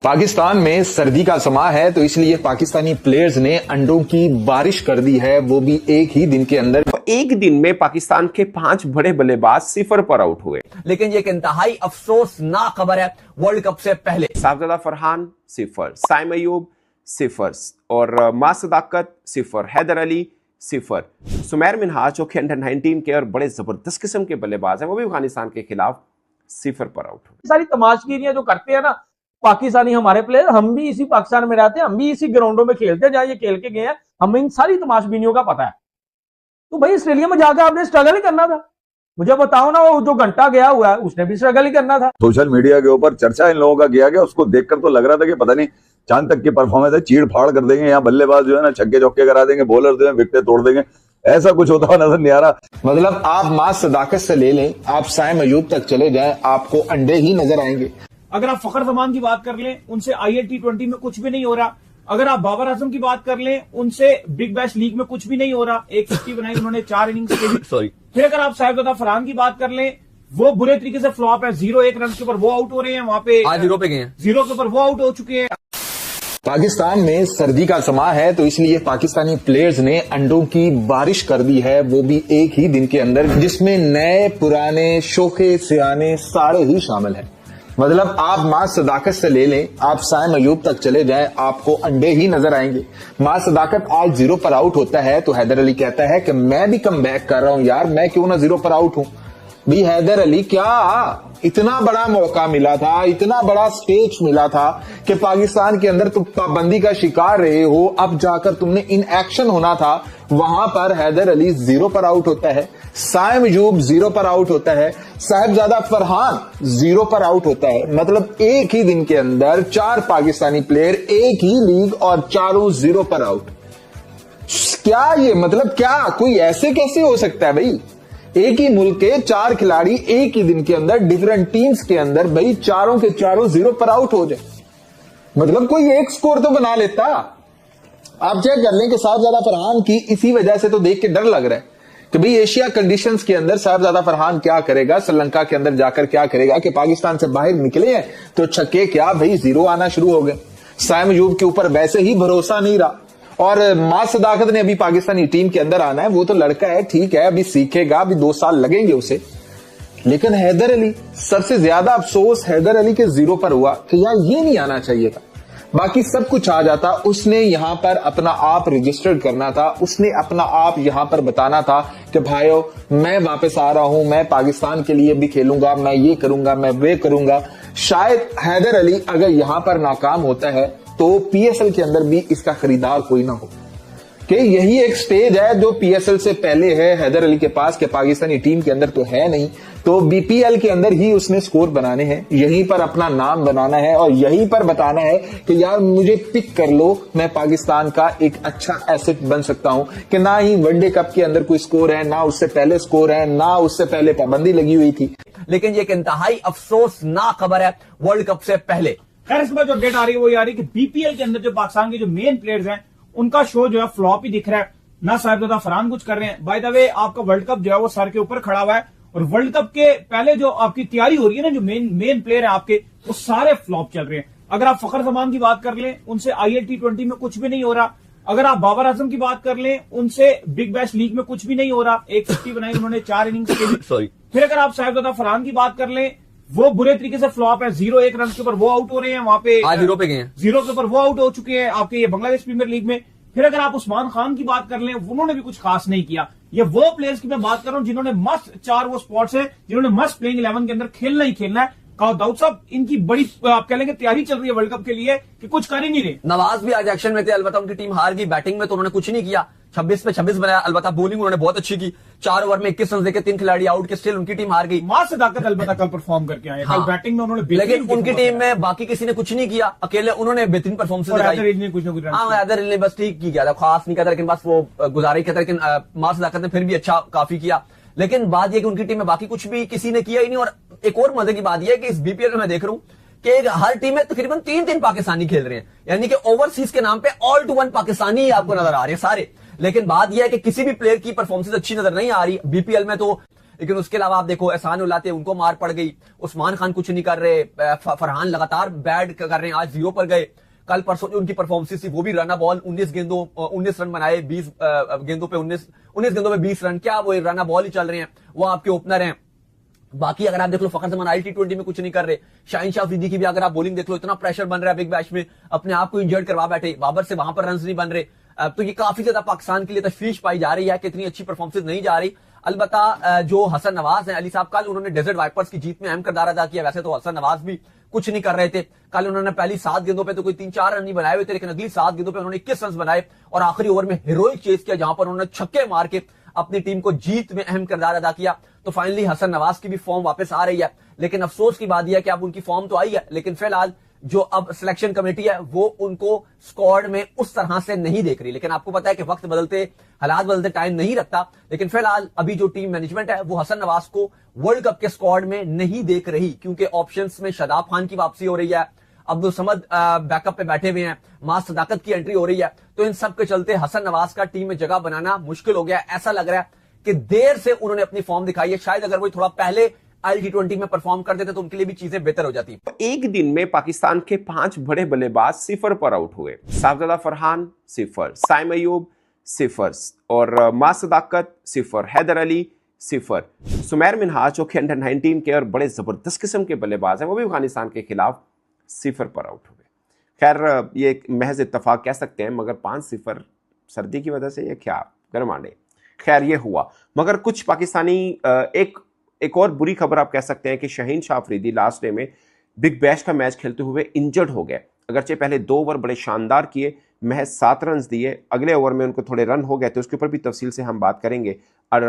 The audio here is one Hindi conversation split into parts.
पाकिस्तान में सर्दी का समा है तो इसलिए पाकिस्तानी प्लेयर्स ने अंडों की बारिश कर दी है, वो भी एक ही दिन के अंदर। एक दिन में पाकिस्तान के 5 बड़े बल्लेबाज 0 पर आउट हुए। लेकिन ये एक इंतहाई अफसोसनाक खबर है। वर्ल्ड कप से पहले साहबजादा फरहान 0, साइम अयूब 0 और मां सदाकत 0, हैदर अली 0, सुमैर मिन्हाज जो कि अंडर 19 के और बड़े जबरदस्त किस्म के बल्लेबाज हैं, वो भी अफगानिस्तान के खिलाफ 0 पर आउट हुए। सारी तमाशगीरियां जो करते हैं ना पाकिस्तानी हमारे प्लेयर, हम भी इसी पाकिस्तान में रहते हैं, हम भी इसी ग्राउंडों में खेलते हैं जहां ये खेल के गए हैं, हमें इन सारी तमाशबीनियों का पता है। तो भाई ऑस्ट्रेलिया में जाकर आपने स्ट्रगल ही करना था। मुझे बताओ ना, वो जो घंटा गया हुआ है उसने भी स्ट्रगल ही करना था। सोशल मीडिया के ऊपर चर्चा इन लोगों का किया गया, उसको देखकर तो लग रहा था कि पता नहीं चांद तक की परफॉर्मेंस है, चीड़ फाड़ कर देंगे, यहाँ बल्लेबाज जो है ना छक्के चौके करा देंगे, बॉलर जो है विकेट तोड़ देंगे, ऐसा कुछ होता हुआ नजर नहीं आ रहा। मतलब आप मां सदाकत से ले लें, आप साइम अयूब तक चले जाएं, आपको अंडे ही नजर आएंगे। अगर आप फखर जमान की बात कर लें, उनसे IL T20 में कुछ भी नहीं हो रहा। अगर आप बाबर आजम की बात कर लें, उनसे बिग बैश लीग में कुछ भी नहीं हो रहा। 150 बनाई उन्होंने 4 इनिंग्स के भी। सॉरी। फिर अगर आप साहिबजादा फरहान की बात कर लें, वो बुरे तरीके से फ्लॉप है। 0-1 रन के ऊपर वो आउट हो रहे हैं, वहां पे आज 0 पे गए हैं, 0 के ऊपर वो आउट हो चुके हैं। पाकिस्तान में सर्दी का समा है तो इसलिए पाकिस्तानी प्लेयर्स ने अंडों की बारिश कर दी है, वो भी एक ही दिन के अंदर, जिसमें नए पुराने शोखे सियाने सारे ही शामिल हैं। मतलब आप मां सदाकत से ले लें, आप साइम अयूब तक चले जाएं, आपको अंडे ही नजर आएंगे। मां सदाकत आज 0 पर आउट होता है तो हैदर अली कहता है कि मैं भी कम बैक कर रहा हूं यार, मैं क्यों ना 0 पर आउट हूं। भी हैदर अली, क्या इतना बड़ा मौका मिला था, इतना बड़ा स्टेज मिला था कि पाकिस्तान के अंदर तुम पाबंदी का शिकार रहे हो, अब जाकर तुमने इन एक्शन होना था। वहां पर हैदर अली 0 पर आउट होता है, साइम अयूब 0 पर आउट होता है, साहिबजादा फरहान 0 पर आउट होता है। मतलब एक ही दिन के अंदर 4 पाकिस्तानी प्लेयर, एक ही लीग और चारों 0 पर आउट। क्या ये मतलब, क्या कोई ऐसे कैसे हो सकता है भाई? एक ही मुल्क के 4 खिलाड़ी एक ही दिन के अंदर डिफरेंट टीम्स के अंदर भाई चारों के चारों 0 पर आउट हो जाए, मतलब कोई एक स्कोर तो बना लेता। आप चेक कर लें कि साहिबजादा फरहान की इसी वजह से तो देख के डर लग रहा है कि भाई एशिया कंडीशंस के अंदर साहिबजादा फरहान क्या करेगा, श्रीलंका के अंदर जाकर क्या करेगा, कि पाकिस्तान से बाहर निकले हैं तो छक्के क्या भाई 0 आना शुरू हो गए। साइम अयूब के ऊपर वैसे ही भरोसा नहीं रहा। और मां सदाकत ने अभी पाकिस्तानी टीम के अंदर आना है, वो तो लड़का है, ठीक है, अभी सीखेगा, अभी 2 साल लगेंगे उसे। लेकिन हैदर अली, सबसे ज्यादा अफसोस हैदर अली के 0 पर हुआ कि यार ये नहीं आना चाहिए था, बाकी सब कुछ आ जाता। उसने यहां पर अपना आप रजिस्टर्ड करना था, उसने अपना आप यहां पर बताना था कि भाइयों मैं वापस आ रहा हूं, मैं पाकिस्तान के लिए भी खेलूंगा, मैं ये करूंगा, मैं वे करूंगा। शायद हैदर अली अगर यहां पर नाकाम होता है तो PSL के अंदर भी इसका खरीदार कोई ना हो, कि यही एक स्टेज है जो PSL से पहले है हैदर अली के पास, कि पाकिस्तानी टीम के अंदर तो है नहीं, तो BPL के अंदर ही उसने स्कोर बनाने हैं, यहीं पर अपना नाम बनाना है और यहीं पर बताना है कि यार मुझे पिक कर लो, मैं पाकिस्तान का एक अच्छा एसेट बन सकता हूं। कि ना ही वनडे कप के अंदर कोई स्कोर है, ना उससे पहले स्कोर है, ना उससे पहले पाबंदी लगी हुई थी। लेकिन ये एक इंतहाई अफसोसनाक खबर है। वर्ल्ड कप से पहले खैर इसमें जो डेट आ रही है वो ये आ रही है कि BPL के अंदर जो पाकिस्तान के जो मेन प्लेयर्स हैं उनका शो जो है फ्लॉप ही दिख रहा है। ना साहिबजादा फरहान कुछ कर रहे हैं। बाय द वे आपका वर्ल्ड कप जो है वो सर के ऊपर खड़ा हुआ है और वर्ल्ड कप के पहले जो आपकी तैयारी हो रही है ना, जो मेन प्लेयर है आपके, वो सारे फ्लॉप चल रहे हैं। अगर आप फखर जमान की बात कर लें, उनसे IL T20 में कुछ भी नहीं हो रहा। अगर आप बाबर आजम की बात कर लें, उनसे बिग बैश लीग में कुछ भी नहीं हो रहा। 150 बनाई उन्होंने 4 इनिंग्स के भी। सॉरी। फिर अगर आप साहिबजादा फरहान की बात कर लें, वो बुरे तरीके से फ्लॉप है। 0-1 रन के ऊपर वो आउट हो रहे हैं, वहां पे आज 0 पे गए हैं, 0 के ऊपर वो आउट हो चुके हैं आपके ये बांग्लादेश प्रीमियर लीग में। फिर अगर आप उस्मान खान की बात कर लें, उन्होंने भी कुछ खास नहीं किया। ये वो प्लेयर्स की मैं बात कर रहा हूं जिन्होंने मस्ट 4 वो स्पॉट्स है, जिन्होंने मस्ट प्लेइंग 11 के अंदर खेलना ही खेलना है। दाऊद साहब, इनकी बड़ी आप कह लेंगे तैयारी चल रही है वर्ल्ड कप के लिए कि कुछ कर ही नहीं रहे। नवाज भी आज एक्शन में थे, अलबत्ता उनकी टीम हार गई। बैटिंग में तो उन्होंने कुछ नहीं किया, 26 पे 26 बनाया। अलबत्ता बॉलिंग उन्होंने बहुत अच्छी की, 4 ओवर में 21 रन देके 3 खिलाड़ी आउट के, स्टिल उनकी टीम हार गई। मां सदाकत अलबत्ता कल परफॉर्म करके आए। हाँ। कल बैटिंग में उन्होंने, लेकिन उनकी टीम में बाकी किसी ने कुछ नहीं किया, अकेले उन्होंने बेहतरीन परफॉर्मेंस दिखाई। कुछ ना कुछ हैदर अली ने बस ठीक किया था, खास नहीं किया था, लेकिन बस वो गुजारा किया था। लेकिन मां सदाकत ने फिर भी अच्छा काफी किया। लेकिन बात यह कि उनकी टीम में बाकी कुछ भी किसी ने किया ही नहीं। और एक और मजे की बात यह है कि इस BPL में मैं देख रहा हूं कि हर टीम में तकरीबन 3-3 पाकिस्तानी खेल रहे हैं, यानी कि ओवरसीज के नाम पे ऑल टू वन पाकिस्तानी आपको नजर आ रहे हैं सारे। लेकिन बात यह है कि किसी भी प्लेयर की परफॉर्मेंस अच्छी नजर नहीं आ रही BPL में। तो लेकिन उसके अलावा आप देखो एहसान उल्लाह थे, उनको मार पड़ गई, उस्मान खान कुछ नहीं कर रहे, फरहान लगातार बैड कर रहे हैं, आज 0 पर गए। कल परसों जो उनकी परफॉर्मेंस थी वो भी रन बॉल, 19 रन बनाए, 20 गेंदों पे 19 गेंदों पे 20 रन, क्या वो रन बॉल ही चल रहे हैं, वो आपके ओपनर हैं। बाकी अगर आप देख लो फखर जमान आई T20 में कुछ नहीं कर रहे, शाहीन शाह अफरीदी की भी अगर आप बॉलिंग देख लो, इतना प्रेशर बन रहा है बिग बैश में, अपने आप को इंजर्ड करवा बैठे, बाबर से वहां पर रन नहीं बन रहे। तो ये काफी ज्यादा पाकिस्तान के लिए तशवीश पाई जा रही है कि इतनी अच्छी परफॉर्मेंस नहीं जा रही। अलबत्ता जो हसन नवाज हैं, अली साहब, कल उन्होंने डेजर्ट वाइपर्स की जीत में अहम किरदार अदा किया। वैसे तो हसन नवाज भी कुछ नहीं कर रहे थे, कल उन्होंने पहली 7 गेंदों पे तो कोई 3-4 रन नहीं बनाए हुए थे, लेकिन अगली 7 गेंदों पे उन्होंने 21 रन बनाए और आखिरी ओवर में हीरोइक चेस किया, जहां पर उन्होंने छक्के मार के अपनी टीम को जीत में अहम किरदार अदा किया। तो फाइनली हसन नवाज की भी फॉर्म वापस आ रही है, लेकिन अफसोस की बात यह है कि अब उनकी फॉर्म तो आई है, लेकिन फिलहाल जो अब सिलेक्शन कमेटी है वो उनको स्क्वाड में उस तरह से नहीं देख रही। लेकिन आपको पता है कि वक्त बदलते, हालात बदलते, टाइम नहीं रखता, लेकिन फिलहाल अभी जो टीम मैनेजमेंट है वो हसन नवाज को वर्ल्ड कप के स्क्वाड में नहीं देख रही, क्योंकि ऑप्शंस में शादाब खान की वापसी हो रही है, अब्दुल समद बैकअप पे बैठे हुए हैं, मास सदाकत की एंट्री हो रही है। तो इन सब के चलते हसन नवाज का टीम में जगह बनाना मुश्किल हो गया। ऐसा लग रहा है कि देर से उन्होंने अपनी फॉर्म दिखाई है, शायद अगर वो थोड़ा पहले T20 में परफॉर्म कर देते तो उनके लिए भी चीजें बेहतर हो जाती। एक दिन में पाकिस्तान के 5 बड़े बल्लेबाज 0 पर आउट हुए। साहबजादा फरहान 0, साइम अयूब 0 और मां सदाकत 0, हैदर अली 0। सुमैर मिनहाज जो कि अंडर-19 के और बड़े जबरदस्त किस्म के बल्लेबाज हैं, वो भी अफगानिस्तान के खिलाफ 0 पर आउट हुए। खैर ये एक महज इत्तफाक कह सकते हैं, मगर 5-0 सर्दी की वजह से ये क्या गरमाने, खैर ये हुआ। मगर कुछ पाकिस्तानी एक और बुरी खबर आप कह सकते हैं कि शाहीन शाह अफरीदी लास्ट डे में बिग बैश का मैच खेलते हुए इंजर्ड हो गए। अगरचे पहले 2 ओवर बड़े शानदार किए, महज 7 रन दिए, अगले ओवर में उनको थोड़े रन हो गए थे, उसके ऊपर भी तफसील से हम बात करेंगे। और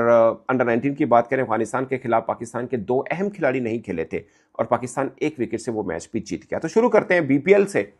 अंडर-19 की बात करें, अफगानिस्तान के खिलाफ पाकिस्तान के 2 अहम खिलाड़ी नहीं खेले थे और पाकिस्तान 1 विकेट से वो मैच भी जीत गया। तो शुरू करते हैं BPL से,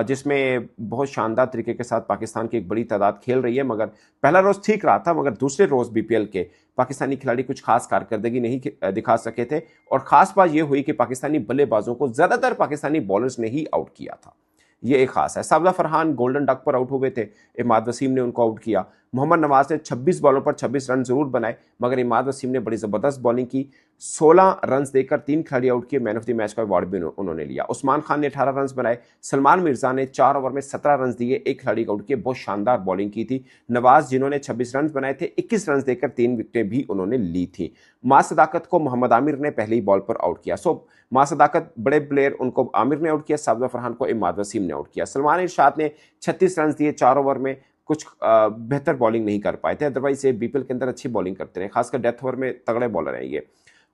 जिसमें बहुत शानदार तरीके के साथ पाकिस्तान की एक बड़ी तादाद खेल रही है। मगर पहला रोज़ ठीक रहा था, मगर दूसरे रोज़ BPL के पाकिस्तानी खिलाड़ी कुछ खास कारकर्दगी नहीं दिखा सके थे। और ख़ास बात यह हुई कि पाकिस्तानी बल्लेबाजों को ज़्यादातर पाकिस्तानी बॉलर्स ने ही आउट किया था, ये एक खास है। साबदा फरहान गोल्डन डक पर आउट हुए थे, इमाद वसीम ने उनको आउट किया। मोहम्मद नवाज ने 26 बॉलों पर 26 रन जरूर बनाए, मगर इमाद वसीम ने बड़ी ज़बरदस्त बॉलिंग की, 16 रन देकर 3 खिलाड़ी आउट किए। मैन ऑफ द मैच का अवार्ड भी उन्होंने लिया। उस्मान खान ने 18 रन बनाए, सलमान मिर्जा ने 4 ओवर में 17 रन दिए, 1 खिलाड़ी आउट किए, बहुत शानदार बॉलिंग की थी। नवाज जिन्होंने 26 रन बनाए थे, 21 रन देकर 3 विकेटें भी उन्होंने ली थी। मां सदाकत को मोहम्मद आमिर ने पहली बॉल पर आउट किया। सो मां सदाकत बड़े प्लेयर, उनको आमिर ने आउट किया, साबदा फरहान को इमाद वसीम ने आउट किया। सलमान इरशाद ने 36 रन दिए 4 ओवर में, कुछ बेहतर बॉलिंग नहीं कर पाए थे, अदरवाइज ये BPL के अंदर अच्छी बॉलिंग करते रहे, खासकर डेथ ओवर में तगड़े बॉलर हैं ये।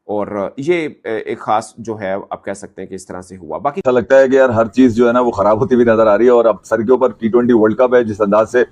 और ये एक खास जो है आप कह सकते हैं कि इस तरह से हुआ। बाकी ऐसा लगता है कि यार हर चीज जो है ना वो खराब होती हुई नजर आ रही है। और अब सर के ऊपर T20 वर्ल्ड कप है, जिस अंदाज से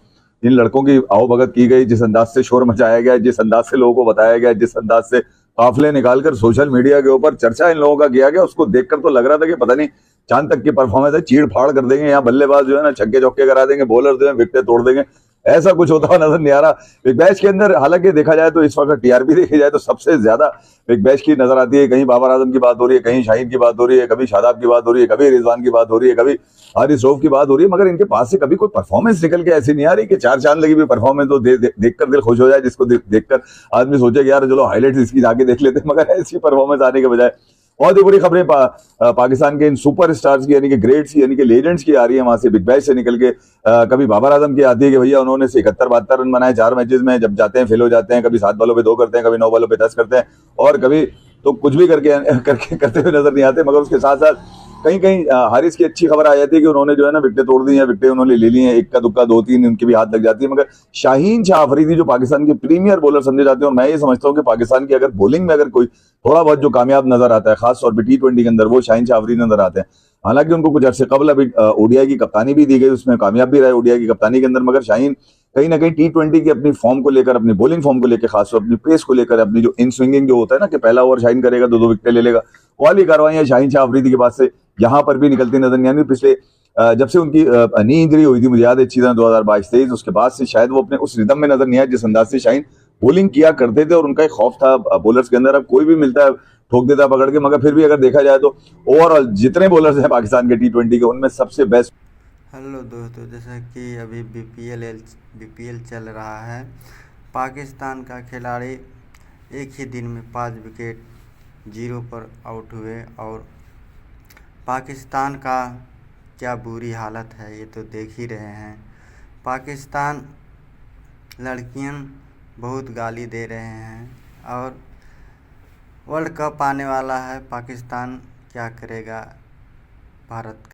इन लड़कों की आओभगत की गई, जिस अंदाज से शोर मचाया गया, जिस अंदाज से लोगों को बताया गया, जिस अंदाज से काफिले निकालकर सोशल मीडिया के ऊपर चर्चा इन लोगों का किया गया, उसको देखकर तो लग रहा था कि पता नहीं चांद तक की परफॉर्मेंस है, चीड़ फाड़ कर देंगे, यहाँ बल्लेबाज जो है ना छक्के चौके करा देंगे, बॉलर जो है विकेट तोड़ देंगे। ऐसा कुछ होता हुआ नजर नहीं आ रहा बिग बैश के अंदर। हालांकि देखा जाए तो इस वक्त TRP देखी जाए तो सबसे ज्यादा बिग बैश की नजर आती है। कहीं बाबर आजम की बात हो रही है, कहीं शाहीन की बात हो रही है, कभी शादाब की बात हो रही है, कभी रिजवान की बात हो रही है, कभी हारिस रऊफ की बात हो रही है, मगर इनके पास से कभी कोई परफॉर्मेंस निकल के ऐसी नहीं आ रही कि 4 चांद लगी हुई परफॉर्मेंस तो देखकर दिल खुश हो जाए, जिसको देखकर आदमी सोचे कि यार चलो हाईलाइट्स इसकी जाके देख लेते हैं। मगर ऐसी परफॉर्मेंस आने के बजाय बहुत ही बुरी खबरें पाकिस्तान के इन सुपर स्टार्स की, यानी कि ग्रेट्स की, यानी कि लेजेंड्स की आ रही है वहां से बिग बैश से निकल के। कभी बाबर आजम की आती है कि भैया उन्होंने 71-72 रन बनाए 4 मैचेस में, जब जाते हैं फेल हो जाते हैं, कभी 7 बॉलों पे 2 करते हैं, कभी 9 बॉलों पे 10 करते हैं, और कभी तो कुछ भी करते हुए नजर नहीं आते। मगर उसके साथ साथ कहीं कहीं हारिस की अच्छी खबर आ जाती है कि उन्होंने जो है ना विकेटें तोड़ दी हैं, विकेटें उन्होंने ले ली हैं, इक्का दुक्का 2-3 उनकी भी हाथ लग जाती है। मगर शाहीन शाह अफरीदी जो पाकिस्तान के प्रीमियर बॉलर समझे जाते हैं, और मैं ये समझता हूँ कि पाकिस्तान की अगर बॉलिंग में अगर कोई थोड़ा बहुत जो कामयाब नजर आता है, खासतौर पर T20 के अंदर, वो शाहीन शाह अफरीदी नजर आते हैं। हालांकि उनको कुछ अर्से कबल अभी ODI की कप्तानी भी दी गई, उसमें कामयाब भी रहे ODI की कप्तानी के अंदर। मगर शाहीन कहीं ना कहीं T20 की अपनी फॉर्म को लेकर, अपनी बॉलिंग फॉर्म को लेकर, खासतौर अपनी पेस को लेकर, अपनी जो इन स्विंगिंग जो होता है ना कि पहला ओवर शाहीन करेगा 2-2 विकेट ले लेगा, वाली कार्रवाइयां शाहीन शाह अफरीदी के पास से यहाँ पर भी निकलती नजर नहीं आती। पिछले जब से उनकी नी इंजरी हुई थी, मुझे याद है अच्छी तरह 2022-23, उसके बाद से शायद वो अपने उस रिदम में नजर नहीं आया जिस अंदाज से शाहीन बॉलिंग किया करते थे। और उनका एक खौफ था बॉलर्स के अंदर, अब कोई भी मिलता है ठोक देता है पकड़ के। मगर फिर भी अगर देखा जाए तो ओवरऑल जितने बॉलर्स हैं पाकिस्तान के T20 के, उनमें सबसे बेस्ट। हेलो दोस्तों, जैसा कि अभी BPL चल रहा है, पाकिस्तान का खिलाड़ी एक ही दिन में 5 विकेट 0 पर आउट हुए। और पाकिस्तान का क्या बुरी हालत है ये तो देख ही रहे हैं। पाकिस्तान लड़कियां बहुत गाली दे रहे हैं और वर्ल्ड कप आने वाला है। पाकिस्तान क्या करेगा भारत